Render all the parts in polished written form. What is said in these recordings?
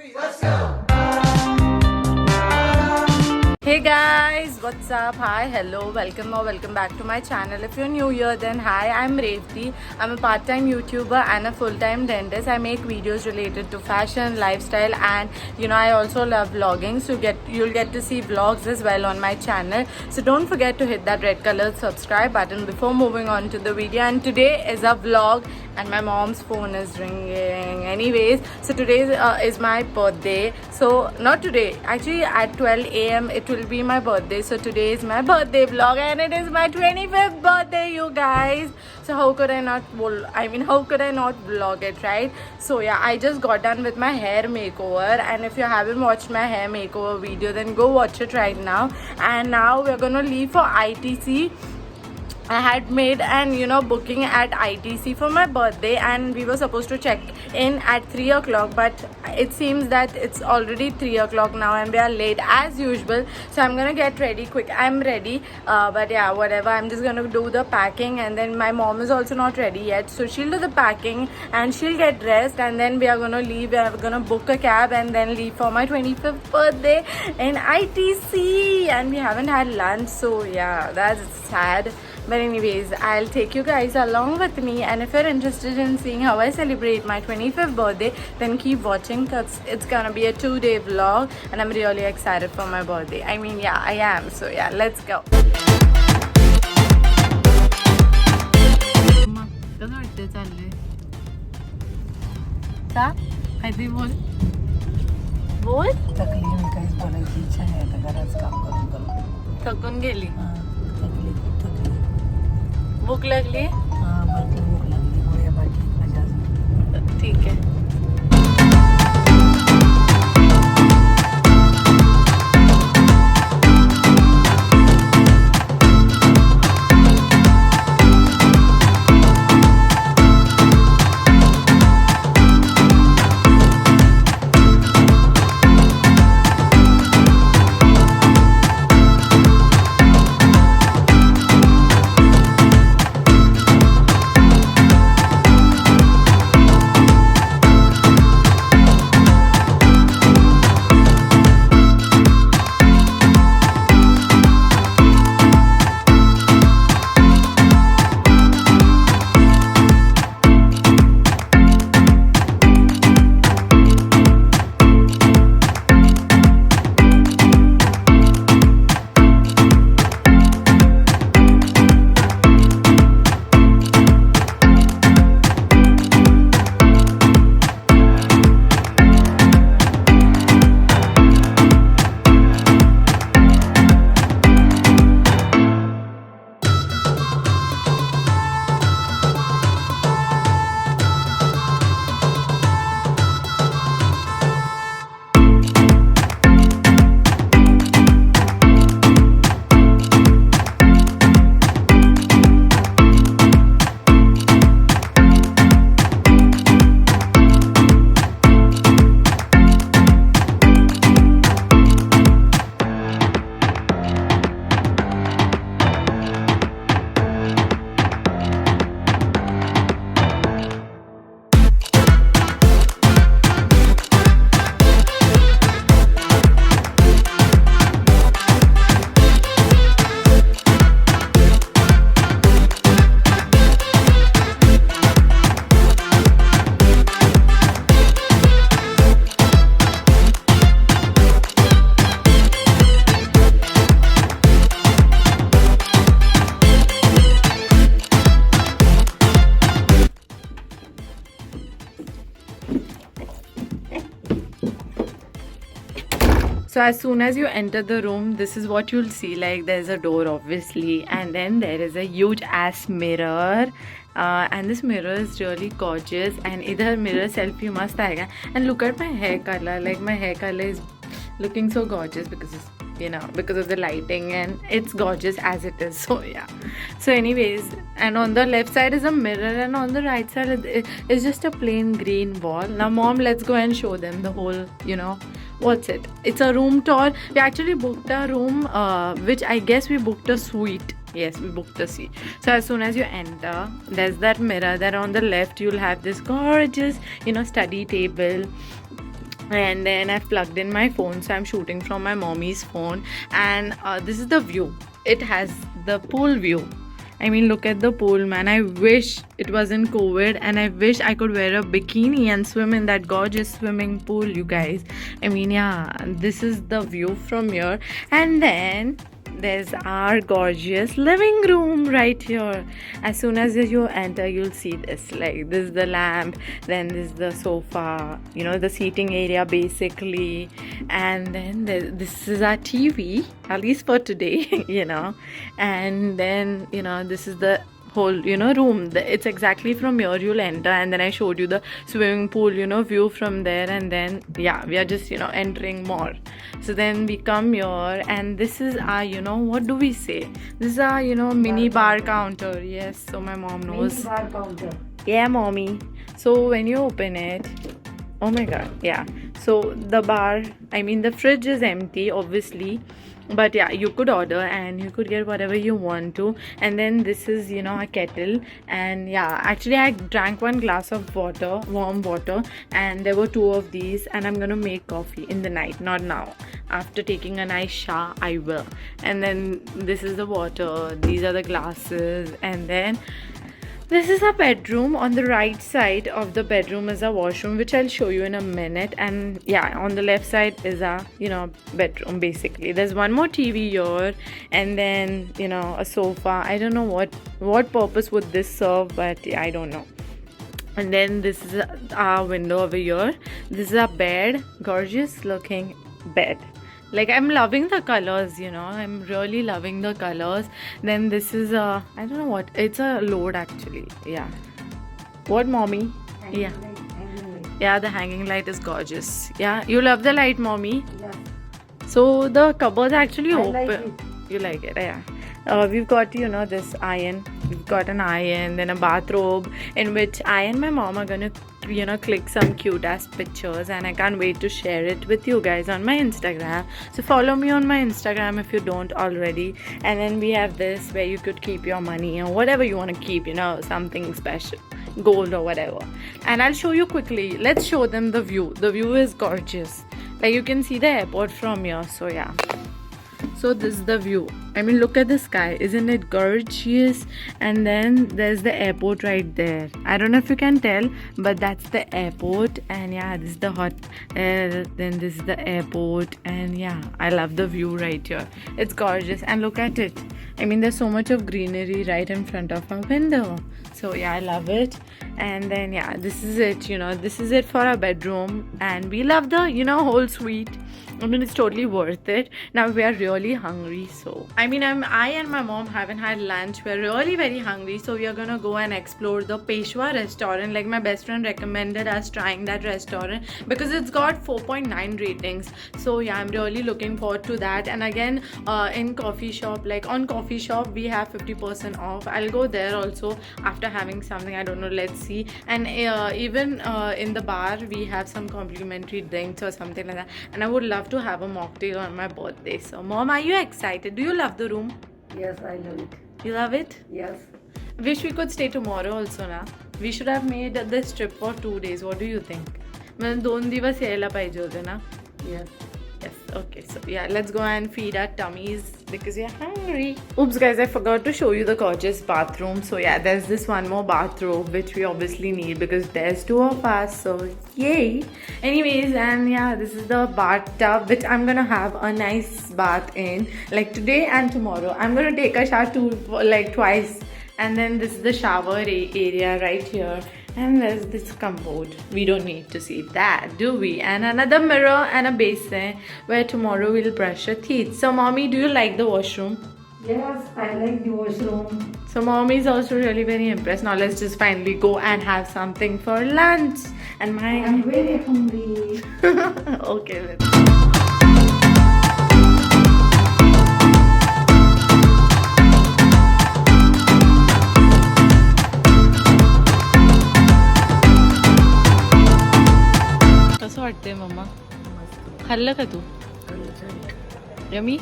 Hey guys, what's up? Hi, hello, welcome or welcome back to my channel. If you're new here, then hi, I'm Revati. I'm a part-time YouTuber and a full-time dentist. I make videos related to fashion, lifestyle, and I also love vlogging. So you'll get to see vlogs as well on my channel. So don't forget to hit that red colored subscribe button before moving on to the video. And today is a vlog and my mom's phone is ringing. Anyways, so today is my birthday. So not today, actually at 12 a.m. it will be my birthday. So today is my birthday vlog and it is my 25th birthday, you guys. So how could I not vlog it, right? So yeah, I just got done with my hair makeover, and if you haven't watched my hair makeover video, then go watch it right now. And now we're gonna leave for ITC. I had made an booking at ITC for my birthday, and we were supposed to check in at 3 o'clock, but it seems that it's already 3 o'clock now and we are late as usual. So I'm gonna get ready quick. I'm ready, but yeah, whatever, I'm just gonna do the packing, and then my mom is also not ready yet, so she'll do the packing and she'll get dressed, and then we are gonna leave. We are gonna book a cab and then leave for my 25th birthday in ITC, and we haven't had lunch, so yeah, that's sad. But anyways, I'll take you guys along with me, and if you're interested in seeing how I celebrate my 25th birthday, then keep watching, because it's gonna be a 2-day vlog and I'm really excited for my birthday. I mean, yeah, I am. So yeah, let's go. थकून गेली. भूक लागली. ठीक आहे. So as soon as you enter the room, this is what you'll see. Like, there's a door obviously, and then there is a huge ass mirror, and this mirror is really gorgeous. And idhar mirror selfie mast aayega. And look at my hair color. Like, my hair color is looking so gorgeous because because of the lighting, and it's gorgeous as it is. So yeah, so anyways, and on the left side is a mirror, and on the right side is just a plain green wall. Now mom, let's go and show them the whole, what's it? It's a room tour. We actually booked a room, which I guess we booked a suite. Yes, we booked a seat. So as soon as you enter, there's that mirror. Then on the left, you'll have this gorgeous, study table. and then I've plugged in my phone, so I'm shooting from my mommy's phone. And this is the view. It has the pool view. I mean, look at the pool, man. I wish it wasn't COVID, and I wish I could wear a bikini and swim in that gorgeous swimming pool, you guys. I mean, yeah, this is the view from here. And then there's our gorgeous living room right here. As soon as you enter, you'll see this. Like, this is the lamp, then this is the sofa, you know, the seating area basically. And then this is our TV, at least for today, you know. And then, you know, this is the whole, you know, room. It's exactly from here you'll enter, and then I showed you the swimming pool, you know, view from there. And then yeah, we are just, you know, entering more. So then we come here, and this is our, you know, what do we say, this is our, you know, mini bar counter. Yes, so my mom knows. Mini bar counter. Yeah, mommy. So when you open it, oh my god, yeah, so the bar, I mean the fridge is empty obviously, but yeah, you could order and you could get whatever you want to. And then this is, you know, a kettle. And yeah, actually I drank one glass of water, warm water, and there were two of these, and I'm gonna make coffee in the night, not now. After taking a nice shower I will. And then this is the water, these are the glasses. And then this is a bedroom. On the right side of the bedroom is a washroom, which I'll show you in a minute. And yeah, on the left side is a, you know, bedroom basically. There's one more TV here, and then, you know, a sofa. I don't know what purpose would this serve, but yeah, I don't know. And then this is our window over here. This is a bed, gorgeous looking bed. Like, I'm loving the colors, you know, I'm really loving the colors. Then this is a, I don't know what, it's a load actually. Yeah. What, mommy? Yeah. Yeah, the hanging light is gorgeous. Yeah, you love the light, mommy? Yeah. So the cupboard actually open. Like it. You like it, yeah. We've got, you know, this iron. We've got an iron, then a bathrobe, in which I and my mom are gonna, you know, click some cute ass pictures, and I can't wait to share it with you guys on my Instagram. So follow me on my Instagram if you don't already. And then we have this where you could keep your money or whatever you want to keep, you know, something special, gold or whatever. And I'll show you quickly. Let's show them the view. The view is gorgeous. Like, you can see the airport from here. So yeah, so this is the view. I mean, look at the sky, isn't it gorgeous? And then there's the airport right there. I don't know if you can tell, but that's the airport. And yeah, this is the hot air, then this is the airport. And yeah, I love the view right here. It's gorgeous, and look at it. I mean, there's so much of greenery right in front of our window. So yeah, I love it. And then yeah, this is it, you know, this is it for our bedroom. And we love the, you know, whole suite. I mean, it's totally worth it. Now we are really hungry, so I mean, I and my mom haven't had lunch. We're really very hungry, so we are gonna go and explore the Peshwa restaurant. Like, my best friend recommended us trying that restaurant because it's got 4.9 ratings. So yeah, I'm really looking forward to that. And again, in coffee shop, like on coffee shop, we have 50% off. I'll go there also after having something. I don't know. Let's see. And even in the bar, we have some complimentary drinks or something like that. And I would love to have a mocktail on my birthday. So mom, are you excited? Do you love the room? Yes, I love it. You love it? Yes. Wish we could stay tomorrow also na. We should have made this trip for 2 days. What do you think? मतलब 2 दिवस यायला पाहिजे होते ना. Yes. Yes, okay, so yeah, let's go and feed our tummies because we're hungry. Oops guys, I forgot to show you the gorgeous bathroom. So yeah, there's this one more bathrobe which we obviously need because there's 2 of us, so yay. Anyways, and yeah, this is the bathtub which I'm gonna have a nice bath in, like today and tomorrow. I'm gonna take a shower like twice. And then this is the shower area right here. And there's this commode. We don't need to see that, do we? And another mirror and a basin where tomorrow we'll brush our teeth. So mommy, do you like the washroom? Yes, I like the washroom. So mommy is also really very impressed. Now let's just finally go and have something for lunch. And I'm very hungry. Okay, let's. कसं वाटतंय मम्मा? खाल्लं का तू? Yummy?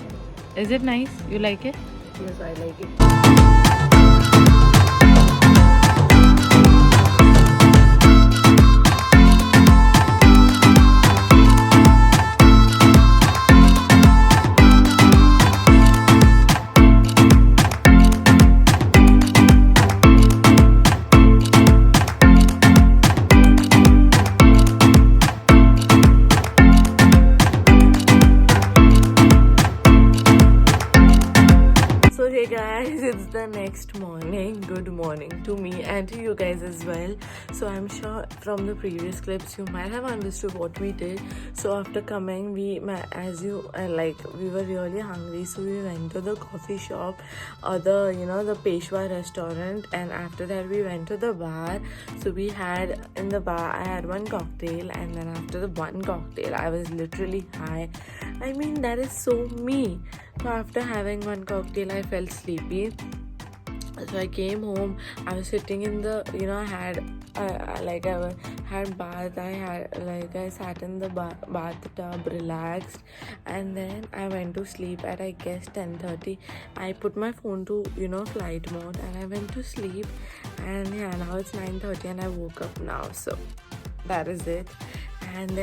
Is it nice? You like it? Yes, I like it. next morning. Good morning to me and to you guys as well. So I'm sure from the previous clips you might have understood what we did. So after coming, we were really hungry, so we went to the coffee shop or the Peshwa restaurant, and after that we went to the bar. So we had in the bar, I had one cocktail, and then after the one cocktail I was literally high. I mean, that is so me. So after having one cocktail I felt sleepy. So I came home. I was sitting in the, I had bath. I sat in the bathtub, relaxed, and then I went to sleep at, I guess, 10:30. I put my phone to flight mode, and I went to sleep. And yeah, now it's 9:30, and I woke up now. So that is it. And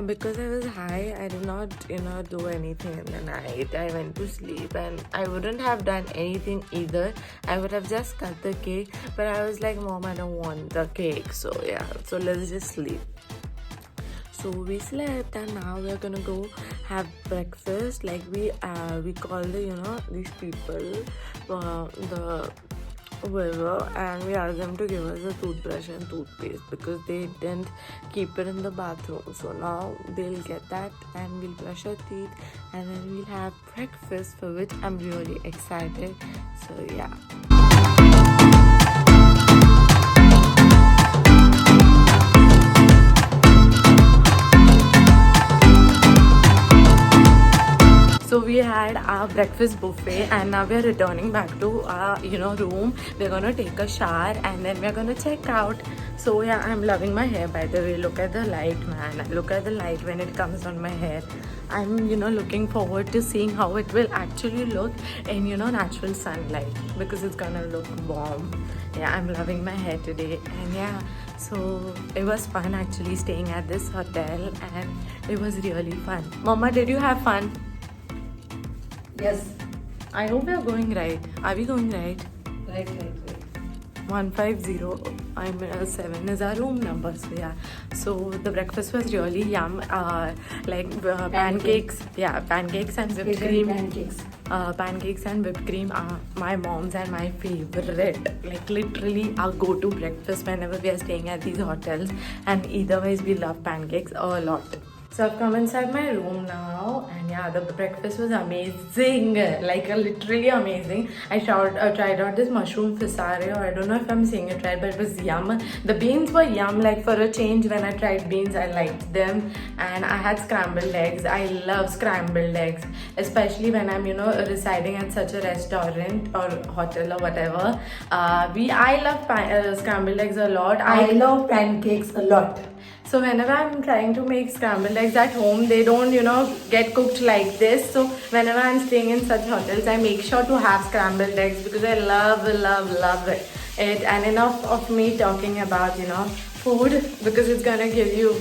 because I was high, I did not do anything in the night. I went to sleep, and I wouldn't have done anything either. I would have just cut the cake, but I was like, Mom, I don't want the cake, so yeah, so let's just sleep. So we slept, and now we're gonna go have breakfast. Like we call these people whoever, and we asked them to give us a toothbrush and toothpaste because they didn't keep it in the bathroom. So now they'll get that, and we'll brush our teeth, and then we'll have breakfast, for which I'm really excited. So yeah. So we had our breakfast buffet, and now we are returning back to our room. We're gonna take a shower, and then we're gonna check out. So yeah, I'm loving my hair, by the way. Look at the light, man. Look at the light when it comes on my hair. I'm looking forward to seeing how it will actually look in natural sunlight, because it's gonna look warm. Yeah, I'm loving my hair today. And yeah, so it was fun actually staying at this hotel, and it was really fun. Mama, did you have fun? Yes. I hope we are going right. Are we going right? Right. 150. I'm 7 is our room number. So yeah. So the breakfast was really yum. Pancakes. Yeah, pancakes and whipped cream. Pancakes and whipped cream are my mom's and my favorite. Like literally our go-to breakfast whenever we are staying at these hotels. And either ways, we love pancakes a lot. So I've come inside my room now, and yeah, the breakfast was amazing, literally amazing. I tried out this mushroom fisario. I don't know if I'm saying it right, but it was yum. The beans were yum. Like, for a change, when I tried beans, I liked them. And I had scrambled eggs. I love scrambled eggs, especially when I'm residing at such a restaurant or hotel or whatever. I love scrambled eggs a lot. I love pancakes a lot. So whenever I'm trying to make scrambled eggs at home, they don't, get cooked like this. So whenever I'm staying in such hotels, I make sure to have scrambled eggs because I love it. And enough of me talking about, food, because it's gonna give you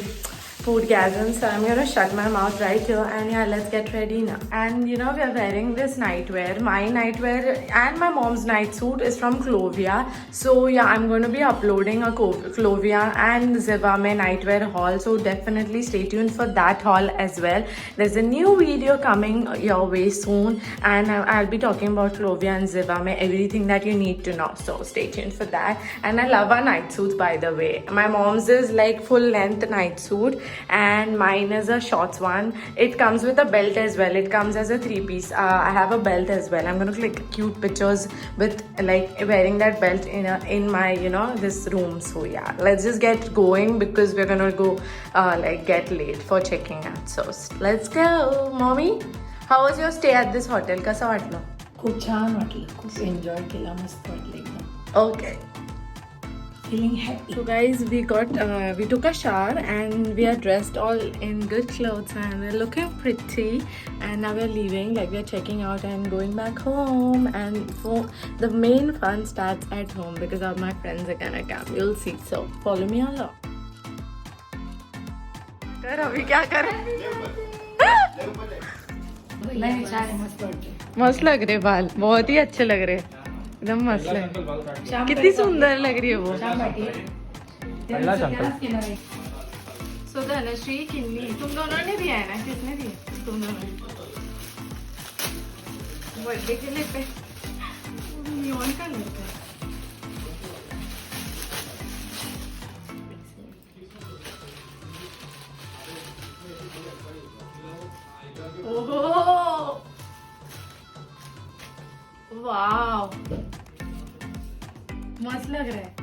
foodgasm. So I'm gonna shut my mouth right here, and yeah, let's get ready now. And we are wearing this nightwear. My nightwear and my mom's night suit is from Clovia. So yeah, I'm going to be uploading a Clovia and Zivame nightwear haul. So definitely stay tuned for that haul as well. There's a new video coming your way soon, and I'll be talking about Clovia and Zivame, everything that you need to know. So stay tuned for that. And I love our night suits, by the way. My mom's is like full length night suit, and mine is a shorts one. It comes with a belt as well. It comes as a 3-piece. I have a belt as well. I'm gonna click cute pictures with wearing that belt in my this room. So yeah, let's just get going because we're gonna go get late for checking out. So let's go. Mommy, how was your stay at this hotel? Kasa वाटलं? खूप छान वाटलं. खूप enjoy केला. मस्त वाटलं एकदम. Okay. Feeling happy. So guys, we took a shower, and we are dressed all in good clothes, and we're looking pretty, and now we're leaving, we're checking out and going back home. And so the main fun starts at home because all my friends are gonna come. You'll see. So follow me along. अभी क्या कर नहीं छान है, मस्त वाटलं. मस्त लग रहे बाल, बहुत ही अच्छे लग रहे, एकदम मस्त लग. कितनी सुंदर लग रही है वो. सो धनश्री, किन्नी, तुम दोनों ने दिया है ना? किसने दिया? तुम दोनों ने. बर्थडे के लिए नियॉन कलर का ओहो वाव मस्त लग रहा है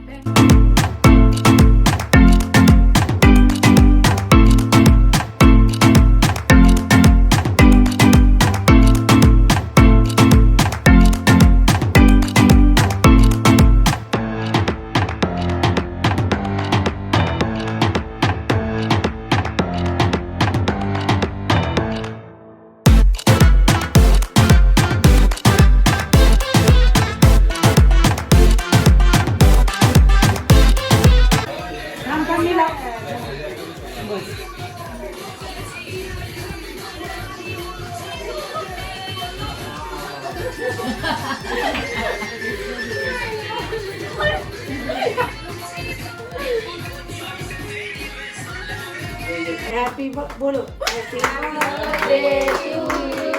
हैप्पी बोलो happy birthday to you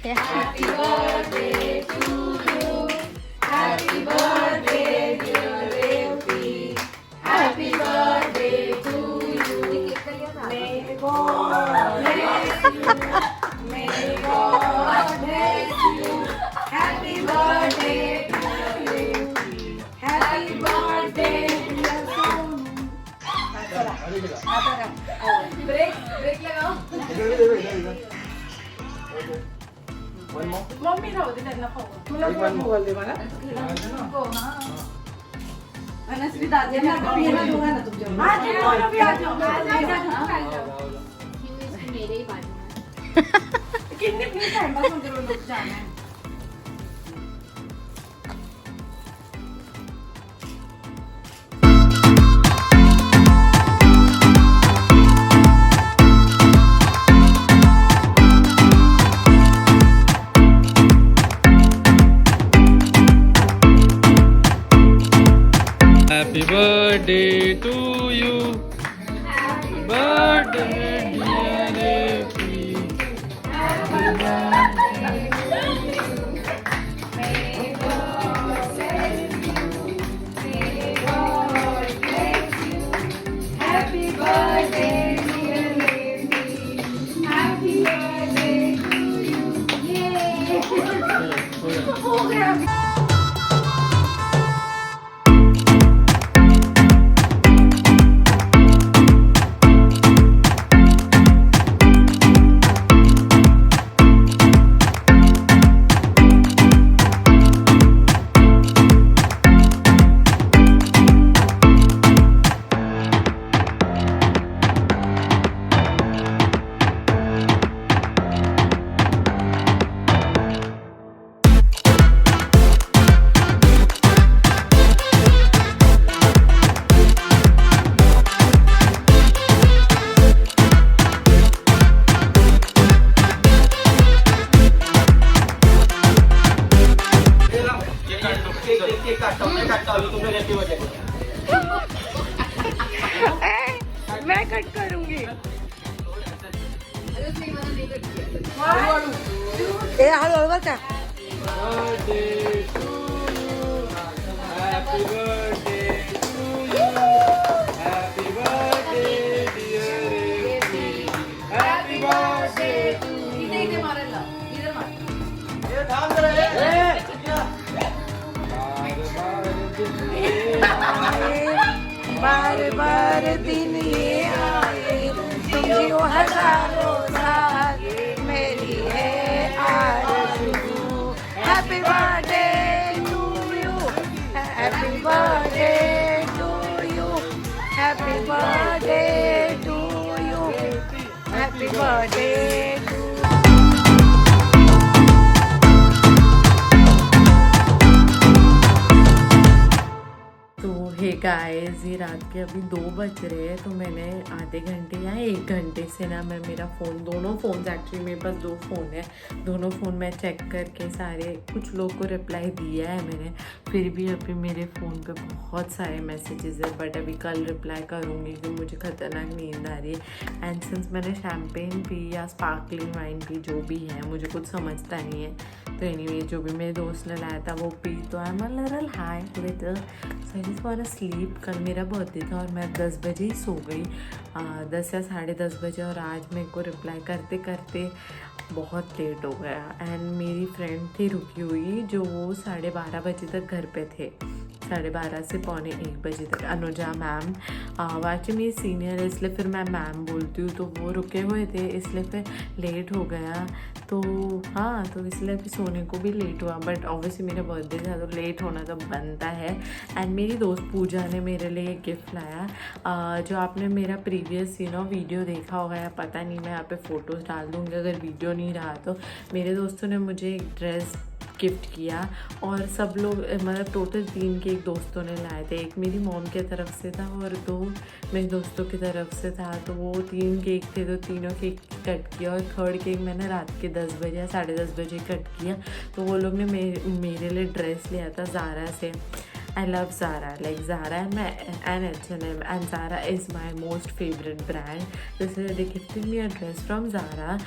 happy birthday to you happy birthday dear Revathi happy birthday to you may God bless you happy birthday to you happy birthday dear Sonu break लगाओ मम्मी राहू दे त्यांना खाऊ तुला पण बोलते मला नको हां अनश्री दादांना पियाला दोघांना तुमच्या हां ते बोलो भी आ जाओ मेरे ही बाजू में कितने प्लीज टाइम पास होते लोग जाना है Happy birthday to you. Happy birthday, dear Effie. Happy birthday. Happy birthday dear baby happy birthday to you ये हो गया मैं कट करूंगी ए हळू बरं का Birthday to you. Happy birthday to you. Happy birthday, dear Effie. Happy birthday to you. बार बार दिन ये आए तुम जियो हजारों साल मेरी है आरज़ू happy birthday to you happy birthday to you happy birthday to you happy birthday to तो हे गाइस, ये रात के अभी 2 बज रहे हैं, तो मैंने आधे घंटे या 1 घंटे से ना मैं मेरा फ़ोन, दोनों फ़ोन एक्चुअली मेरे पास 2 फ़ोन है, दोनों फ़ोन मैं चेक करके सारे कुछ लोग को रिप्लाई दिया है मैंने, फिर भी अभी मेरे फ़ोन पे बहुत सारे मैसेजेस है, बट अभी कल रिप्लाई करूँगी क्योंकि मुझे ख़तरनाक नींद आ रही है। एंड सिंस मैंने शैम्पेन पी या स्पार्कलिंग वाइन पी, जो भी है मुझे कुछ समझता नहीं है, तो एनीवे जो भी मेरे दोस्त ने लाया था वो पी, तो I am a little high little, so I just want to sleep. कल मेरा बर्थडे था और मैं 10 बजे ही सो गई, 10 या 10:30 बजे, और आज मेरे को रिप्लाई करते करते बहुत लेट हो गया। एंड मेरी फ्रेंड थी रुकी हुई जो वो 12:30 बजे तक घर पे थे, 12:30 से 12:45 बजे तक, अनुजा मैम, वाकई मेरी सीनियर है इसलिए फिर मैं मैम बोलती हूँ, तो वो रुके हुए थे इसलिए फिर लेट हो गया। तो हाँ, तो इसलिए फिर सोने को भी लेट हुआ, बट ऑब्वियसली मेरा बर्थडे था तो लेट होना तो बनता है। एंड मेरी दोस्त पूजा ने मेरे लिए एक गिफ्ट लाया, जो आपने मेरा प्रीवियस वीडियो देखा होगा या पता नहीं, मैं यहाँ पे फ़ोटोज़ डाल दूँगी अगर वीडियो नहीं रहा तो। मेरे दोस्तों ने मुझे एक ड्रेस गिफ्ट किया, और सब लोग मतलब टोटल 3 केक दोस्तों ने लाए थे, एक मेरी मॉम की तरफ से था और 2 मेरे दोस्तों की तरफ से था, तो वो 3 केक थे, तो तीनों केक कट किया, और 3rd केक मैंने रात के 10 बजे या 10:30 बजे कट किया। तो वो लोग ने मेरे लिए ड्रेस लिया था ज़ारा से। I love Zara, like Zara and H&M, and Zara is my most favorite brand. This is, they gifted me a dress from Zara.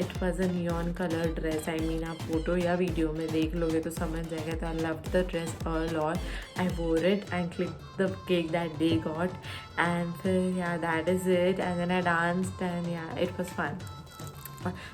It was a neon color dress. I mean, आप photo या video में देख लोगे तो समझ जाएगा। तो I loved the dress a lot. I wore it and clicked the cake that they got, and yeah, that is it. And then I danced and yeah, it was fun.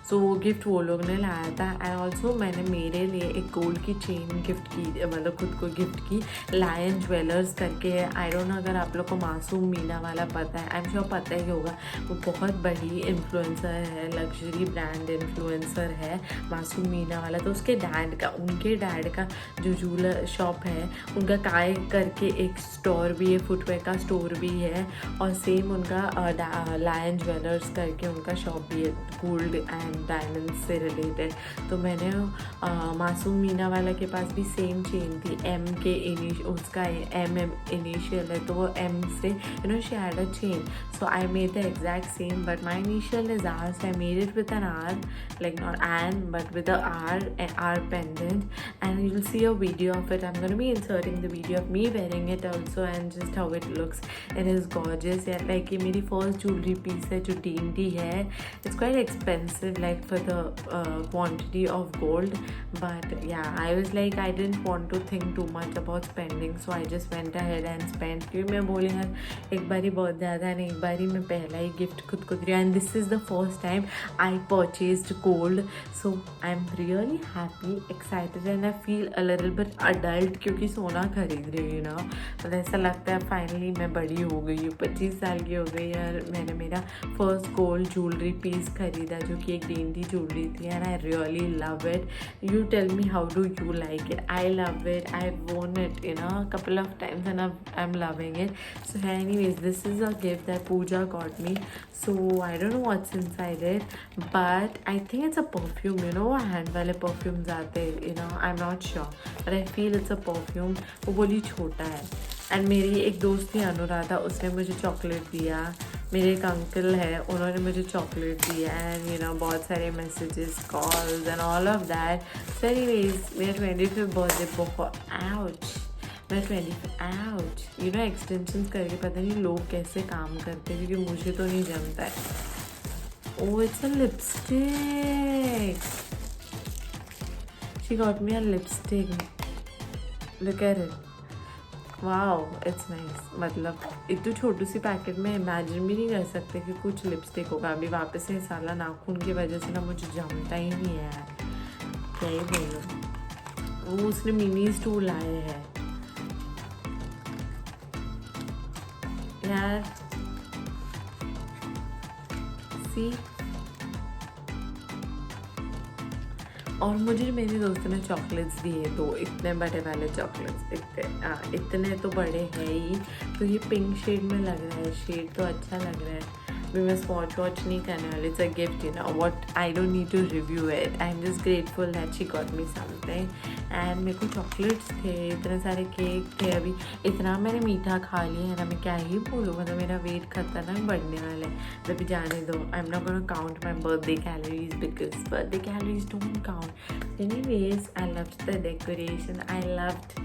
सो वो gift वो लोग ने लाया था। And also मैंने मेरे लिए एक गोल्ड की चेन गिफ्ट की, मतलब खुद को गिफ्ट की, लायन ज्वेलर्स करके है। आई डोंट नो अगर आप लोग को मासूम मीना वाला पता है, आई एम श्योर पता ही होगा, वो बहुत बड़ी इन्फ्लुएंसर है, लग्जरी ब्रांड इन्फ्लुएंसर है मासूम मीना वाला। तो उसके डैड का, उनके डैड का जो ज्वेलर शॉप है उनका काय करके एक स्टोर भी है, फुटवेयर का स्टोर भी है, और सेम उनका लायन ज्वेलर्स करके उनका शॉप भी है, गोल्ड एंड डायमंड से रिलेटेड। तो मैंने मासूम मीना वाला के पास भी सेम चेन थी, एम के उसका एम इनिशियल है, तो वो एम से she had a chain, so I made the exact same, but my initial is R, so I made it with an R, like not an but with a R pendant, and you'll see a video of it. I'm going to be inserting the video of me wearing it also, and just how it looks. It is gorgeous. Yeah, like ये मेरी first jewelry piece है जो dainty है. It's quite expensive like for the quantity of gold, but yeah, I was like, I didn't want to think too much about spending, so I just went ahead and spent. क्योंकि मैं बोली यार एक बारी बहुत ज़्यादा नहीं, एक बारी मैं पहला ही गिफ्ट खुद को दिया, and this is the first time I purchased gold, so I'm really happy, excited, and I feel a little bit adult क्योंकि सोना खरीद रही हूँ ना, तो ऐसा लगता है फाइनली मैं बड़ी हो गई हूँ, 25 साल की हो गई और मैंने मेरा फर्स्ट गोल्ड ज्वेलरी पीस खरीदा जो कि एक डेंटी ज्वेलरी थी, and I really love it. You tell me how do you like it? I love it. I worn it couple of times and I'm loving it. So anyways, this is a gift that Pooja got me, so I don't know what's inside it, but I think it's a perfume, hand वाले perfumes आते, I'm not sure, but I feel it's a perfume. वो बोली छोटा है. And मेरी एक दोस्त थी अनुराधा, उसने मुझे चॉकलेट दिया. मेरे एक अंकल है, उन्होंने मुझे चॉकलेट दिया, एंड बहुत सारे messages, calls and all of that. So anyways, मेरा 25th बर्थडे बहुत मेरा 25th एक्सटेंशंस करके पता नहीं लोग कैसे काम करते हैं, क्योंकि मुझे तो नहीं जमता है. Oh, it's a lipstick. She got me a lipstick. Look at it. Wow, it's nice. मतलब इतनी छोटी सी पैकेट में इमेजिन भी नहीं कर सकते कि कुछ लिपस्टिक होगा. अभी वापस से साला नाखून की वजह से ना मुझे जमता ही नहीं है यार, क्या ही बोलूं. वो उसने मिनी स्टूल लाए हैं यार. सी, और मुझे मेरे दोस्तों ने चॉकलेट्स दिए, तो इतने बड़े वाले चॉकलेट्स, इतने तो बड़े हैं ही. तो ये पिंक शेड में लग रहा है, शेड तो अच्छा लग रहा है. भी मैं swatch वॉच नहीं करने वाली. It's a gift, you know what, I don't need to review it. I'm just grateful that she got me something. And मेरे को चॉकलेट्स थे, इतने सारे केक थे. अभी इतना मैंने मीठा खा लिया है ना, मैं क्या ही बोलूँ. मतलब मेरा वेट खतरनाक बढ़ने वाला है. तो अभी जाने दो. I'm not gonna count my birthday calories because birthday calories don't count. Anyways, I loved the decoration. I loved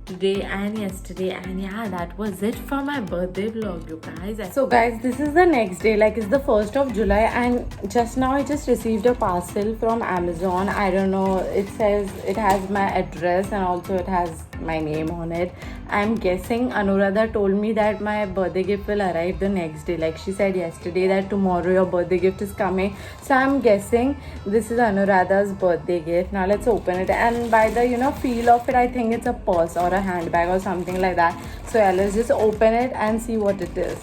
today and yesterday, and yeah, that was it for my birthday vlog, you guys. So guys, this is the next day, like it's the 1st of July, and just now I just received a parcel from Amazon. I don't know, it says it has my address and also it has my name on it. I'm guessing Anuradha told me that my birthday gift will arrive the next day. Like she said yesterday that tomorrow your birthday gift is coming. So I'm guessing this is Anuradha's birthday gift. Now let's open it. And by the feel of it, I think it's a purse or a handbag or something like that. So yeah, let's just open it and see what it is.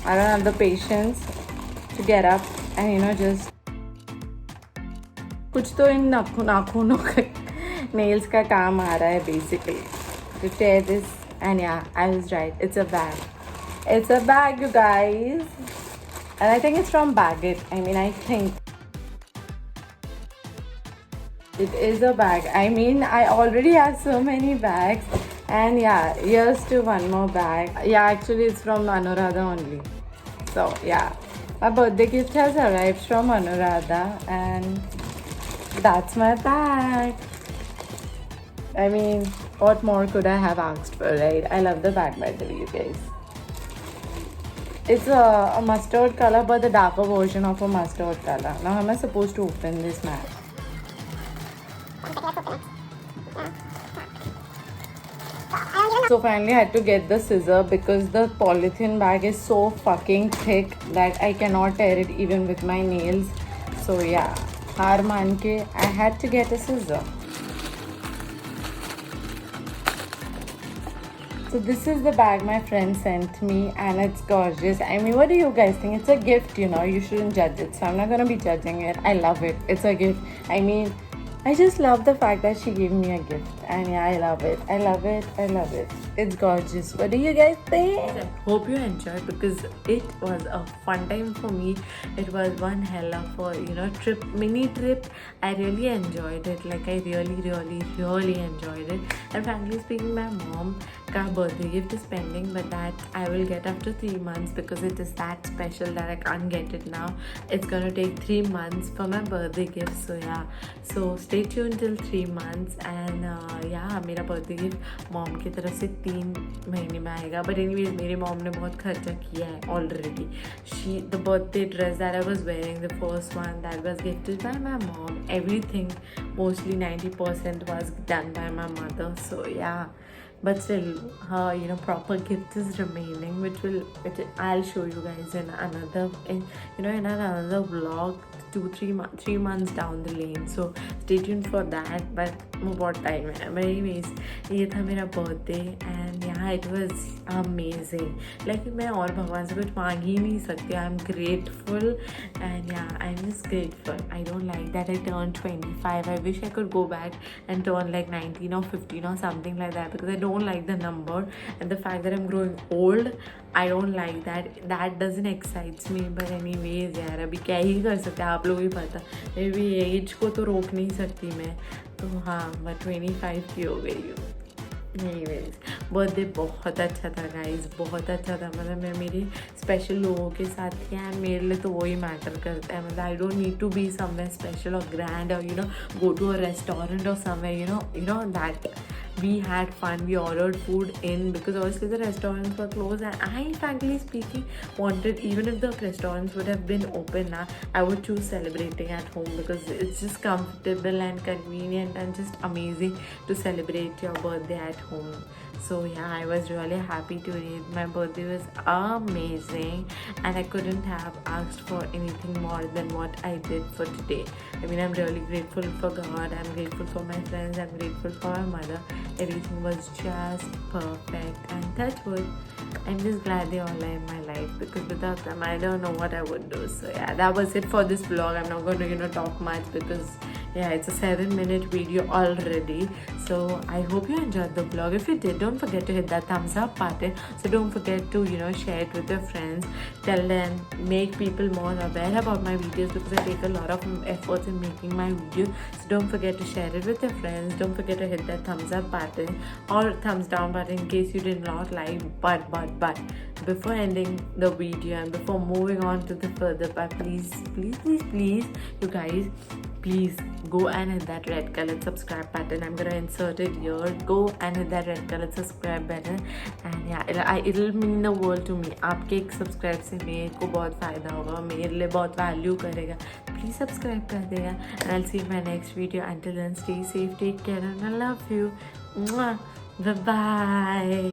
I don't have the patience to get up and just कुछ तो इन नाखूनों के nails का काम आ रहा है basically to tear this. And yeah, I was right, it's a bag. It's a bag, you guys, and I think it's from Baggett. I mean, I think it is a bag. I mean, I already have so many bags, and yeah, here's to one more bag. Yeah, actually it's from Anuradha only. So yeah, my birthday gift has arrived from Anuradha, and that's my bag. I mean, what more could I have asked for, right? I love the bag, by the way, you guys. It's a mustard color, but the darker version of a mustard color. Now, how am I supposed to open this map? So finally I had to get the scissor because the polythene bag is so fucking thick that I cannot tear it even with my nails. So yeah, haar maan ke I had to get a scissor. So this is the bag my friend sent me, and it's gorgeous. I mean, what do you guys think? It's a gift, you shouldn't judge it. So I'm not gonna be judging it. I love it. It's a gift. I mean, I just love the fact that she gave me a gift. And yeah, I love it. I love it. I love it. It's gorgeous. What do you guys think? Hope you enjoyed because it was a fun time for me. It was one hell of a mini trip. I really enjoyed it. Like I really enjoyed it. And frankly speaking, my mom ka birthday gift is pending, but that I will get after 3 months because it is that special that I can't get it now. It's gonna take 3 months for my birthday gift. So yeah, so stay tuned till 3 months. And yeah, मेरा birthday gift mom की तरफ से 3 महीने में आएगा. But anyways, मेरी mom ने बहुत खर्चा किया है already. The birthday dress that I was wearing, the first one, that was gifted by my mom. Everything, mostly 90% was done by my mother. So yeah. But still, her proper gift is remaining, which I'll show you guys in another vlog 3 months down the lane. So stay tuned for that. But what time hai? But anyways, ये था मेरा birthday, and yeah, it was amazing. Like मैं और भगवान से कुछ मांग ही नहीं सकती. I'm grateful, and yeah, I'm just grateful. I don't like that I turned 25. I wish I could go back and turn like 19 or 15 or something like that because I don't like the number and the fact that I'm growing old. I don't like that. That doesn't excite me. But anyways यार, अभी क्या ही कर सकते हैं, आप लोग ही पता. मैं भी एज को तो रोक नहीं सकती मैं. तो हाँ, मैं 25 की हो गई हूँ. Anyways, बर्थडे बहुत अच्छा था गाइज, बहुत अच्छा था. मतलब मैं मेरे स्पेशल लोगों के साथ किया है, मेरे लिए तो वही मैटर करता है. मतलब I don't need to be somewhere special और ग्रैंड और गो टू अ रेस्टोरेंट और somewhere that. We had fun. We ordered food in because obviously the restaurants were closed, and I, frankly speaking, wanted, even if the restaurants would have been open now, I would choose celebrating at home because it's just comfortable and convenient and just amazing to celebrate your birthday at home. So yeah, I was really happy today. My birthday was amazing, and I couldn't have asked for anything more than what I did for today. I mean, I'm really grateful for God. I'm grateful for my friends. I'm grateful for my mother. Everything was just perfect, and touch wood, I'm just glad they all are in my life because without them, I don't know what I would do. So yeah, that was it for this vlog. I'm not going to talk much because yeah, it's a 7-minute video already. So I hope you enjoyed the vlog. If you did, don't forget to hit that thumbs up button. So don't forget to share it with your friends, tell them, make people more aware about my videos, because I take a lot of efforts in making my videos. So don't forget to share it with your friends. Don't forget to hit that thumbs up button or thumbs down button in case you did not like. But before ending the video and before moving on to the further part, please you guys, please go and hit that red colored subscribe button. I'm gonna insert it here. Go and hit that red colored subscribe button, and yeah, it'll mean the world to me. आपके एक subscribe से मेरे को बहुत फ़ायदा होगा, मेरे लिए बहुत वैल्यू करेगा. Please subscribe कर देगा. And I'll see you in my next video. Until then, stay safe, take care, and I love you. Bye bye.